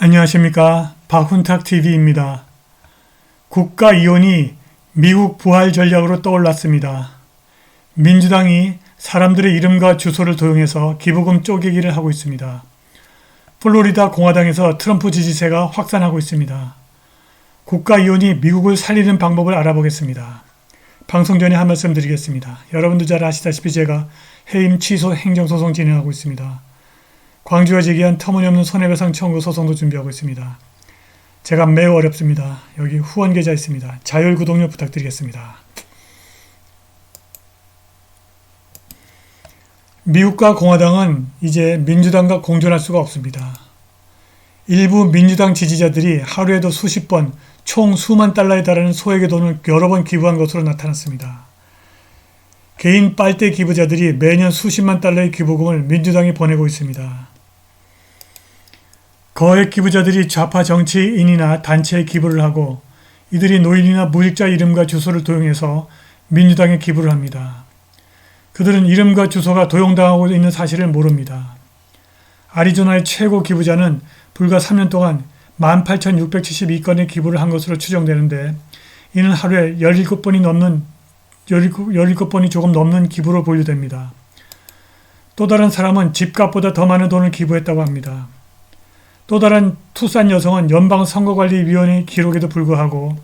안녕하십니까. 박훈탁TV입니다. 국가 이혼이 미국 부활 전략으로 떠올랐습니다. 민주당이 사람들의 이름과 주소를 도용해서 기부금 쪼개기를 하고 있습니다. 플로리다 공화당에서 트럼프 지지세가 확산하고 있습니다. 국가 이혼이 미국을 살리는 방법을 알아보겠습니다. 방송 전에 한 말씀 드리겠습니다. 여러분도 잘 아시다시피 제가 해임 취소 행정소송 진행하고 있습니다. 광주가 제기한 터무니없는 손해배상 청구 소송도 준비하고 있습니다. 제가 매우 어렵습니다. 여기 후원 계좌 있습니다. 자율 구독료 부탁드리겠습니다. 미국과 공화당은 이제 민주당과 공존할 수가 없습니다. 일부 민주당 지지자들이 하루에도 수십 번, 총 수만 달러에 달하는 소액의 돈을 여러 번 기부한 것으로 나타났습니다. 개인 빨대 기부자들이 매년 수십만 달러의 기부금을 민주당에 보내고 있습니다. 거액 기부자들이 좌파 정치인이나 단체에 기부를 하고 이들이 노인이나 무직자 이름과 주소를 도용해서 민주당에 기부를 합니다. 그들은 이름과 주소가 도용당하고 있는 사실을 모릅니다. 아리조나의 최고 기부자는 불과 3년 동안 18,672건의 기부를 한 것으로 추정되는데 이는 하루에 17번이 조금 넘는 기부로 분류됩니다. 또 다른 사람은 집값보다 더 많은 돈을 기부했다고 합니다. 또 다른 투싼 여성은 연방선거관리위원회 기록에도 불구하고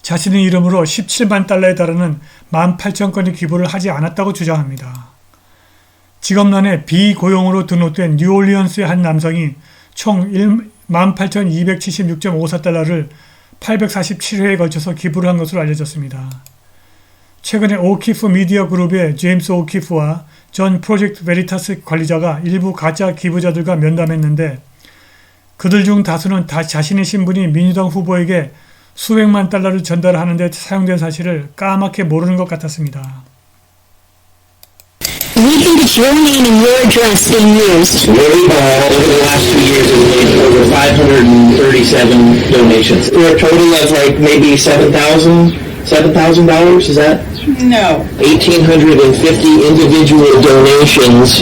자신의 이름으로 17만 달러에 달하는 18,000건의 기부를 하지 않았다고 주장합니다. 직업란에 비고용으로 등록된 뉴올리언스의 한 남성이 총 18,276.54달러를 847회에 걸쳐서 기부를 한 것으로 알려졌습니다. 최근에 오키프 미디어 그룹의 제임스 오키프와 전 프로젝트 베리타스 관리자가 일부 가짜 기부자들과 면담했는데 그들 중 다수는 자신의 신분이 민주당 후보에게 수백만 달러를 전달하는 데 사용된 사실을 까맣게 모르는 것 같았습니다. We think it's your name and your address being used. Over the last 2 years, we've made over 537 donations. For a total of like maybe $7,000, is that? No. 1,850 individual donations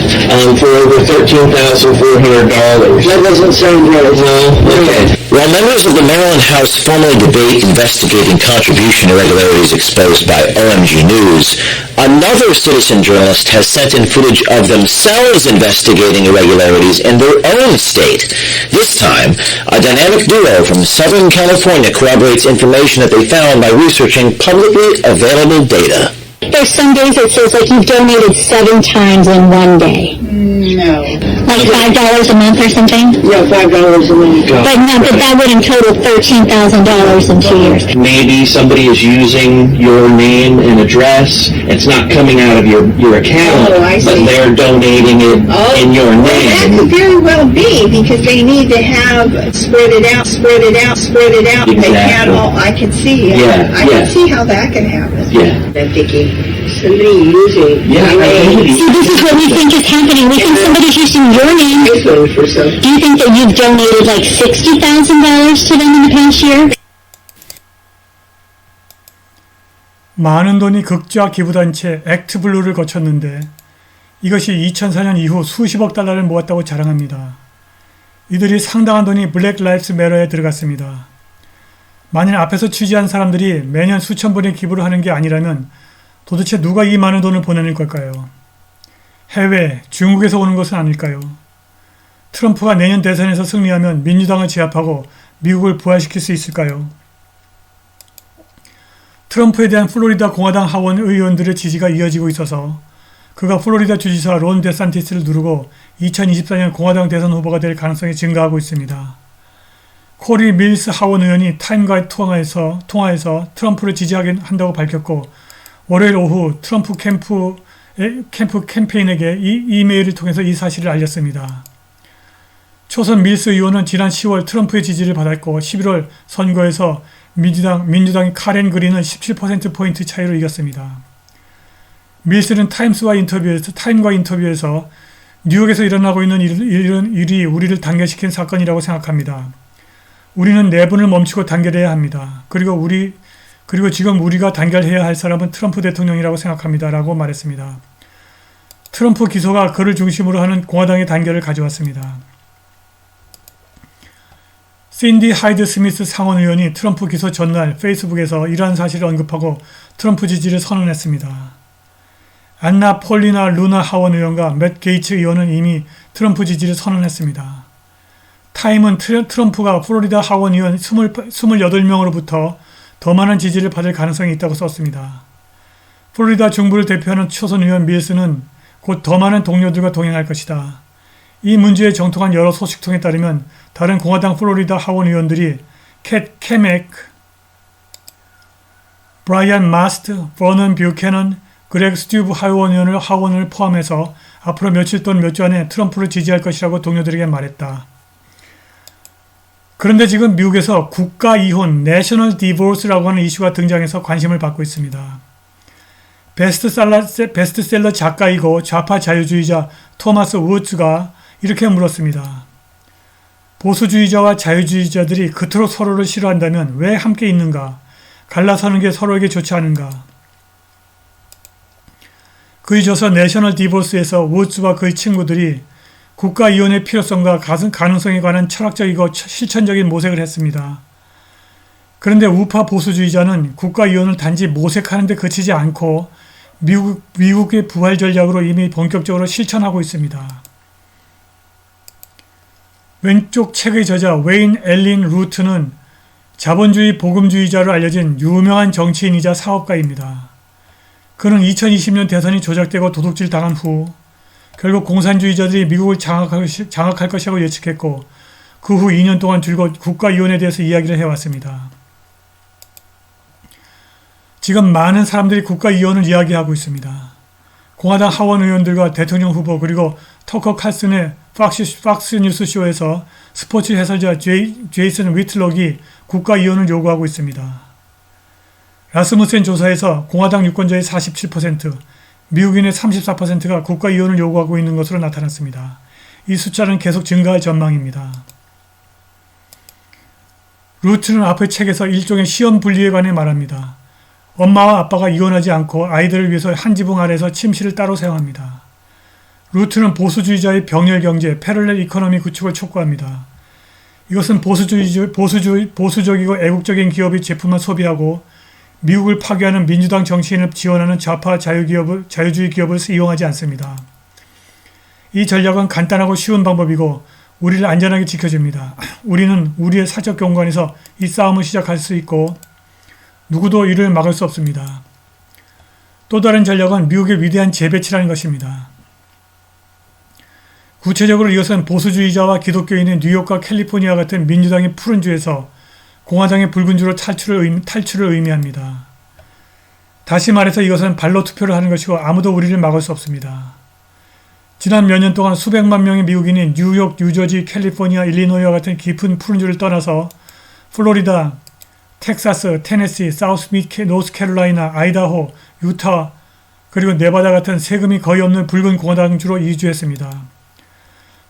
for over $13,400. That doesn't sound right. No? Okay. While members of the Maryland House formally debate investigating contribution irregularities exposed by OMG News, another citizen journalist has sent in footage of themselves investigating irregularities in their own state. This time, a dynamic duo from Southern California corroborates information that they found by researching publicly available data. There's some days it says like you've donated 7 times in one day. No. Like $5 a month or something? Yeah, $5 a month. But that would in total $13,000 in 2 years. Maybe somebody is using your name and address. It's not coming out of your account, Oh, I but see. they're donating it in your Well, that could name. very well be because they need to have spread it out. They can't Exactly. all, I can see. Yeah, I yeah. can see how that can happen. Yeah. That Vicky, somebody using Yeah, my name See, this is what we think is happening. We think somebody's using your name. for something. Do you think that you've donated like $60,000 to them in the past year? 많은 돈이 극좌 기부단체 액트블루를 거쳤는데 이것이 2004년 이후 수십억 달러를 모았다고 자랑합니다. 이들이 상당한 돈이 블랙 라이브스 매러에 들어갔습니다. 만일 앞에서 취재한 사람들이 매년 수천 번의 기부를 하는 게 아니라면 도대체 누가 이 많은 돈을 보내는 걸까요? 해외, 중국에서 오는 것은 아닐까요? 트럼프가 내년 대선에서 승리하면 민주당을 제압하고 미국을 부활시킬 수 있을까요? 트럼프에 대한 플로리다 공화당 하원 의원들의 지지가 이어지고 있어서 그가 플로리다 주지사 론 데산티스를 누르고 2024년 공화당 대선 후보가 될 가능성이 증가하고 있습니다. 코리 밀스 하원 의원이 타임과의 통화에서 트럼프를 지지한다고 밝혔고 월요일 오후 트럼프 캠프 캠페인에게 이 이메일을 통해서 이 사실을 알렸습니다. 초선 밀스 의원은 지난 10월 트럼프의 지지를 받았고 11월 선거에서 민주당의 카렌 그린을 17%포인트 차이로 이겼습니다. 밀스는 타임과 인터뷰에서 뉴욕에서 일어나고 있는 일이 우리를 단결시킨 사건이라고 생각합니다. 우리는 내분을 멈추고 단결해야 합니다. 그리고 지금 우리가 단결해야 할 사람은 트럼프 대통령이라고 생각합니다. 라고 말했습니다. 트럼프 기소가 그를 중심으로 하는 공화당의 단결을 가져왔습니다. 신디 하이드 스미스 상원 의원이 트럼프 기소 전날 페이스북에서 이러한 사실을 언급하고 트럼프 지지를 선언했습니다. 안나 폴리나 루나 하원 의원과 맷 게이츠 의원은 이미 트럼프 지지를 선언했습니다. 타임은 트럼프가 플로리다 하원 의원 28명으로부터 더 많은 지지를 받을 가능성이 있다고 썼습니다. 플로리다 중부를 대표하는 초선 의원 밀스는 곧 더 많은 동료들과 동행할 것이다. 이 문제에 정통한 여러 소식통에 따르면 다른 공화당 플로리다 하원 의원들이 캣 캐맥, 브라이언 마스트, 버넌 뷰캐넌, 그렉 스튜브 하원을 포함해서 앞으로 며칠 또는 몇 주 안에 트럼프를 지지할 것이라고 동료들에게 말했다. 그런데 지금 미국에서 국가 이혼, 내셔널 디보스라고 하는 이슈가 등장해서 관심을 받고 있습니다. 베스트셀러 작가이고 좌파 자유주의자 토마스 우드스가 이렇게 물었습니다. 보수주의자와 자유주의자들이 그토록 서로를 싫어한다면 왜 함께 있는가? 갈라서는 게 서로에게 좋지 않은가? 그의 저서 내셔널 디보스에서 우드스와 그의 친구들이 국가이혼의 필요성과 가능성에 관한 철학적이고 실천적인 모색을 했습니다. 그런데 우파 보수주의자는 국가이혼을 단지 모색하는 데 그치지 않고 미국의 부활 전략으로 이미 본격적으로 실천하고 있습니다. 왼쪽 책의 저자 웨인 엘린 루트는 자본주의 복음주의자로 알려진 유명한 정치인이자 사업가입니다. 그는 2020년 대선이 조작되고 도둑질 당한 후 결국 공산주의자들이 미국을 장악할 것이라고 예측했고 그 후 2년 동안 줄곧 국가이혼에 대해서 이야기를 해왔습니다. 지금 많은 사람들이 국가이혼을 이야기하고 있습니다. 공화당 하원 의원들과 대통령 후보 그리고 터커 칼슨의 팍스 뉴스 쇼에서 스포츠 해설자 제이슨 위틀록이 국가이혼을 요구하고 있습니다. 라스무센 조사에서 공화당 유권자의 47%, 미국인의 34%가 국가이혼을 요구하고 있는 것으로 나타났습니다. 이 숫자는 계속 증가할 전망입니다. 루트는 앞의 책에서 일종의 시험 분리에 관해 말합니다. 엄마와 아빠가 이혼하지 않고 아이들을 위해서 한 지붕 아래에서 침실을 따로 사용합니다. 루트는 보수주의자의 병렬 경제, 패럴렐 이코노미 구축을 촉구합니다. 이것은 보수적이고 애국적인 기업의 제품만 소비하고 미국을 파괴하는 민주당 정치인을 지원하는 좌파 자유주의 기업을 이용하지 않습니다. 이 전략은 간단하고 쉬운 방법이고 우리를 안전하게 지켜줍니다. 우리는 우리의 사적 경관에서 이 싸움을 시작할 수 있고 누구도 이를 막을 수 없습니다. 또 다른 전략은 미국의 위대한 재배치라는 것입니다. 구체적으로 이것은 보수주의자와 기독교인의 뉴욕과 캘리포니아 같은 민주당의 푸른 주에서 공화당의 붉은 주로 탈출을 의미합니다. 다시 말해서 이것은 발로 투표를 하는 것이고 아무도 우리를 막을 수 없습니다. 지난 몇 년 동안 수백만 명의 미국인이 뉴욕, 뉴저지, 캘리포니아, 일리노이와 같은 깊은 푸른 주를 떠나서 플로리다, 텍사스, 테네시, 노스캐롤라이나, 아이다호, 유타, 그리고 네바다 같은 세금이 거의 없는 붉은 공화당주로 이주했습니다.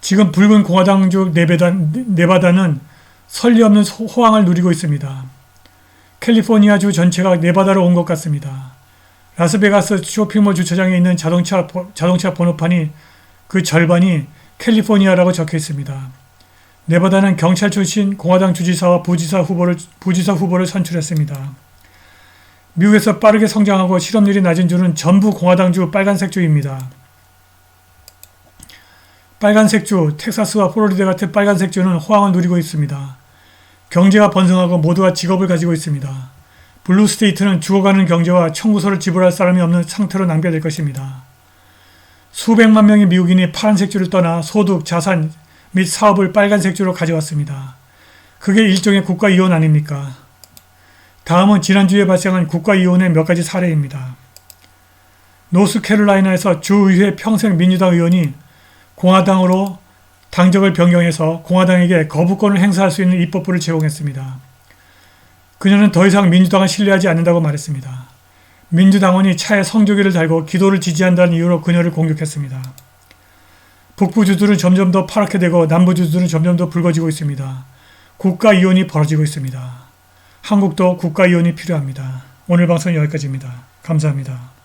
지금 붉은 공화당주 네바다는 설리 없는 호황을 누리고 있습니다. 캘리포니아주 전체가 네바다로 온 것 같습니다. 라스베가스 쇼핑몰 주차장에 있는 자동차 번호판이 그 절반이 캘리포니아라고 적혀 있습니다. 네바다는 경찰 출신 공화당 주지사와 부지사 후보를 선출했습니다. 미국에서 빠르게 성장하고 실업률이 낮은 주는 전부 공화당주 빨간색주입니다. 빨간색주, 텍사스와 플로리다 같은 빨간색주는 호황을 누리고 있습니다. 경제가 번성하고 모두가 직업을 가지고 있습니다. 블루스테이트는 죽어가는 경제와 청구서를 지불할 사람이 없는 상태로 남겨질 것입니다. 수백만 명의 미국인이 파란색주를 떠나 소득, 자산 및 사업을 빨간색주로 가져왔습니다. 그게 일종의 국가이혼 아닙니까? 다음은 지난주에 발생한 국가이혼의 몇 가지 사례입니다. 노스캐롤라이나에서 주의회 평생 민주당 의원이 공화당으로 당적을 변경해서 공화당에게 거부권을 행사할 수 있는 입법부를 제공했습니다. 그녀는 더 이상 민주당을 신뢰하지 않는다고 말했습니다. 민주당원이 차에 성조기를 달고 기도를 지지한다는 이유로 그녀를 공격했습니다. 북부주들은 점점 더 파랗게 되고 남부주들은 점점 더 붉어지고 있습니다. 국가이혼이 벌어지고 있습니다. 한국도 국가이혼이 필요합니다. 오늘 방송은 여기까지입니다. 감사합니다.